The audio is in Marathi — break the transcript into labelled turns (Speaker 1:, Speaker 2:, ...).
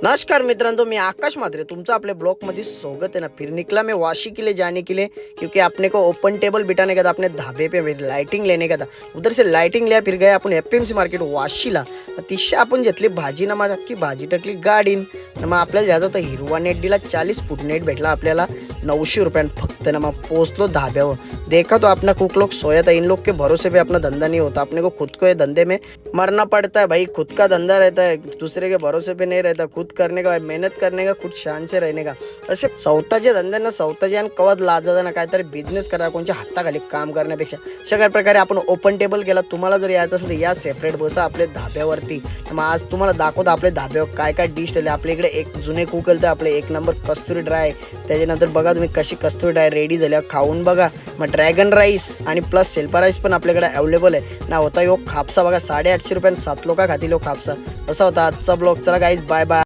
Speaker 1: नमस्कार मित्रों, मैं आकाश मात्रे तुमचा अपने ब्लॉग में स्वागत है ना। फिर निकला मैं वाशी के लिए जाने के लिए, क्योंकि अपने को ओपन टेबल बिठाने का था अपने ढाबे पे, लाइटिंग लेने का था। उधर से लाइटिंग लिया, फिर गए अपन एपीएमसी मार्केट वाशीला। तिशा आपण घेतली भाजी ना, माझी अख्खी भाजी टाकली गाडीन ना। मग आपल्याला जायचं होतं हिरवा नेट दिला, 40 फूट नेट भेटला आपल्याला 900 रुपयान फक्त ना। मग पोहोचलो धाब्यावर। देखा तो अपना कुक लोग सोया था, इन लोग के भरोसे पे अपना धंधा नहीं होता। अपने को खुद को ये धंधे में मरना पड़ता है भाई। खुद का धंधा रहता है, दूसरे के भरोसे पे नहीं रहता। खुद करने का, मेहनत करने का, खुद शान से रहने का। असे स्वतःचे धंद्यांना स्वतःचे आणि कवच लाजायचं ना, काहीतरी बिझनेस करा कोणच्या हाताखाली काम करण्यापेक्षा। अशा प्रकारे आपण ओपन टेबल केला। तुम्हाला जर यायचं असेल तर या सेपरेट बसा आपल्या धाब्यावरती। मग आज तुम्हाला दाखवतो आपल्या धाब्यावर काय काय डिश ठेवले आपल्या इकडे। एक जुने कुक तर आपले एक नंबर कस्तुरी ड्राय, त्याच्यानंतर बघा तुम्ही कशी कस्तुरी ड्राय रेडी झाल्या, खाऊन बघा। मग ड्रॅगन राईस आणि प्लस सेल्फा राईस पण आपल्याकडे अवेलेबल आहे ना। होता यो खापसा बघा 850 रुपयात 7 लोक खातील खापसा। असा होता आजचा ब्लॉग। चला गाईज, बाय बाय।